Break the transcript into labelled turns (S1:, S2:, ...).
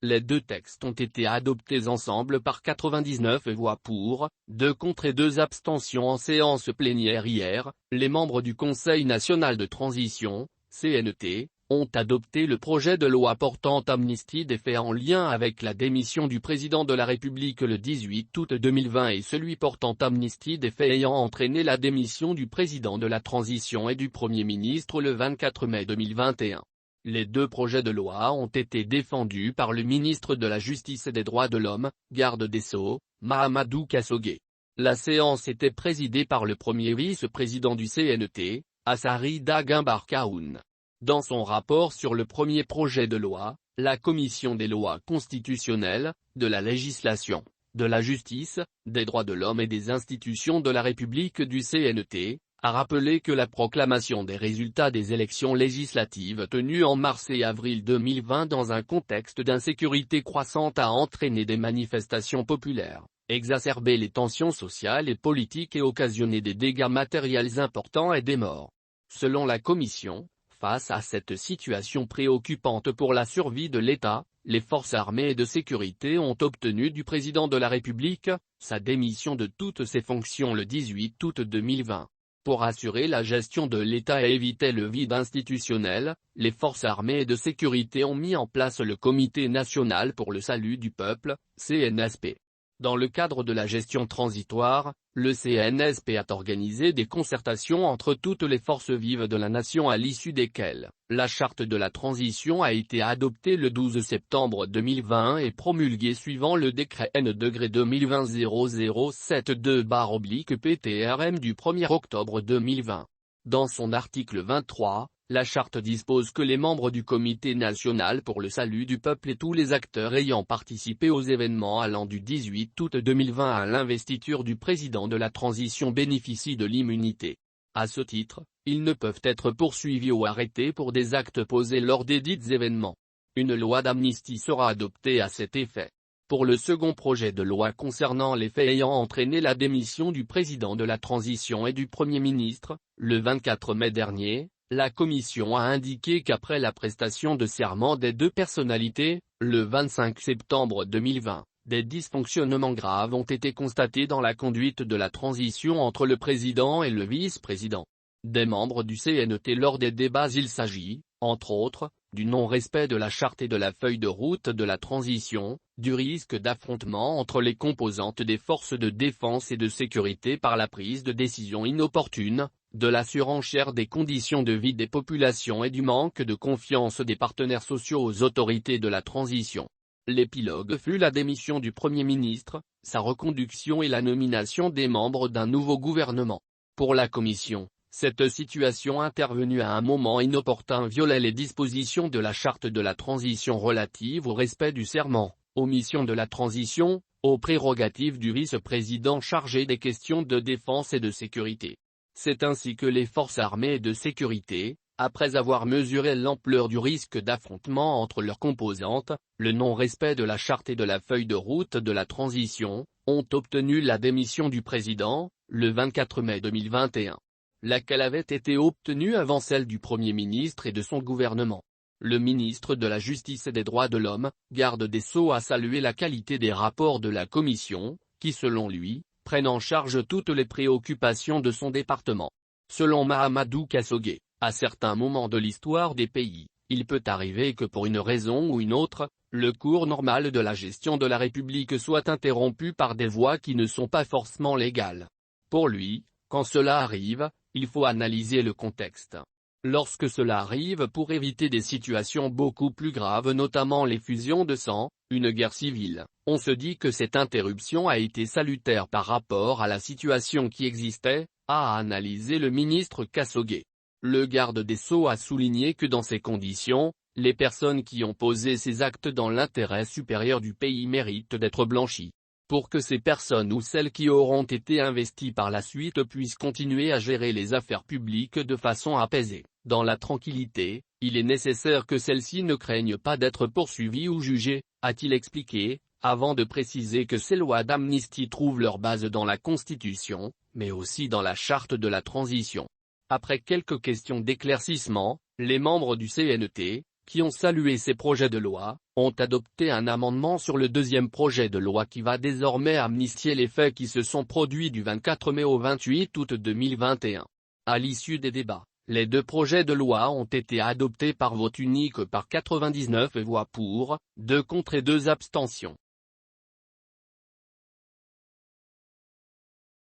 S1: Les deux textes ont été adoptés ensemble par 99 voix pour, 2 contre et 2 abstentions en séance plénière hier. Les membres du Conseil national de transition, CNT, ont adopté le projet de loi portant amnistie des faits en lien avec la démission du président de la République le 18 août 2020 et celui portant amnistie des faits ayant entraîné la démission du président de la transition et du Premier ministre le 24 mai 2021. Les deux projets de loi ont été défendus par le ministre de la Justice et des Droits de l'Homme, garde des Sceaux, Mahamadou Kassogué. La séance était présidée par le premier vice-président du CNT, Assari Dagimbar Kaoun. Dans son rapport sur le premier projet de loi, la Commission des lois constitutionnelles, de la législation, de la justice, des droits de l'homme et des institutions de la République du CNT, a rappelé que la proclamation des résultats des élections législatives tenues en mars et avril 2020 dans un contexte d'insécurité croissante a entraîné des manifestations populaires, exacerbé les tensions sociales et politiques et occasionné des dégâts matériels importants et des morts. Selon la Commission, face à cette situation préoccupante pour la survie de l'État, les forces armées et de sécurité ont obtenu du président de la République sa démission de toutes ses fonctions le 18 août 2020. Pour assurer la gestion de l'État et éviter le vide institutionnel, les forces armées et de sécurité ont mis en place le Comité national pour le salut du peuple, CNSP. Dans le cadre de la gestion transitoire, le CNSP a organisé des concertations entre toutes les forces vives de la nation à l'issue desquelles, la charte de la transition a été adoptée le 12 septembre 2020 et promulguée suivant le décret N-2020-0072/PTRM du 1er octobre 2020. Dans son article 23, la charte dispose que les membres du Comité national pour le salut du peuple et tous les acteurs ayant participé aux événements allant du 18 août 2020 à l'investiture du président de la transition bénéficient de l'immunité. À ce titre, ils ne peuvent être poursuivis ou arrêtés pour des actes posés lors des dits événements. Une loi d'amnistie sera adoptée à cet effet. Pour le second projet de loi concernant les faits ayant entraîné la démission du président de la transition et du Premier ministre, le 24 mai dernier, la Commission a indiqué qu'après la prestation de serment des deux personnalités, le 25 septembre 2020, des dysfonctionnements graves ont été constatés dans la conduite de la transition entre le président et le vice-président. Des membres du CNT lors des débats il s'agit, entre autres, du non-respect de la charte et de la feuille de route de la transition, du risque d'affrontement entre les composantes des forces de défense et de sécurité par la prise de décisions inopportunes, de la surenchère des conditions de vie des populations et du manque de confiance des partenaires sociaux aux autorités de la transition. L'épilogue fut la démission du Premier ministre, sa reconduction et la nomination des membres d'un nouveau gouvernement. Pour la Commission, cette situation intervenue à un moment inopportun violait les dispositions de la charte de la transition relative au respect du serment, aux missions de la transition, aux prérogatives du vice-président chargé des questions de défense et de sécurité. C'est ainsi que les forces armées et de sécurité, après avoir mesuré l'ampleur du risque d'affrontement entre leurs composantes, le non-respect de la charte et de la feuille de route de la transition, ont obtenu la démission du président, le 24 mai 2021. Laquelle avait été obtenue avant celle du Premier ministre et de son gouvernement. Le ministre de la Justice et des Droits de l'Homme, garde des Sceaux a salué la qualité des rapports de la Commission, qui selon lui, prennent en charge toutes les préoccupations de son département. Selon Mahamadou Kassogué, à certains moments de l'histoire des pays, il peut arriver que pour une raison ou une autre, le cours normal de la gestion de la République soit interrompu par des voies qui ne sont pas forcément légales. Pour lui, quand cela arrive, il faut analyser le contexte. Lorsque cela arrive pour éviter des situations beaucoup plus graves notamment l'effusion de sang, une guerre civile, on se dit que cette interruption a été salutaire par rapport à la situation qui existait, a analysé le ministre Kassogué. Le garde des Sceaux a souligné que dans ces conditions, les personnes qui ont posé ces actes dans l'intérêt supérieur du pays méritent d'être blanchies. Pour que ces personnes ou celles qui auront été investies par la suite puissent continuer à gérer les affaires publiques de façon apaisée, dans la tranquillité, il est nécessaire que celles-ci ne craignent pas d'être poursuivies ou jugées, a-t-il expliqué, avant de préciser que ces lois d'amnistie trouvent leur base dans la Constitution, mais aussi dans la charte de la transition. Après quelques questions d'éclaircissement, les membres du CNT, qui ont salué ces projets de loi, ont adopté un amendement sur le deuxième projet de loi qui va désormais amnistier les faits qui se sont produits du 24 mai au 28 août 2021. À l'issue des débats, les deux projets de loi ont été adoptés par vote unique par 99 voix pour, 2 contre et 2 abstentions.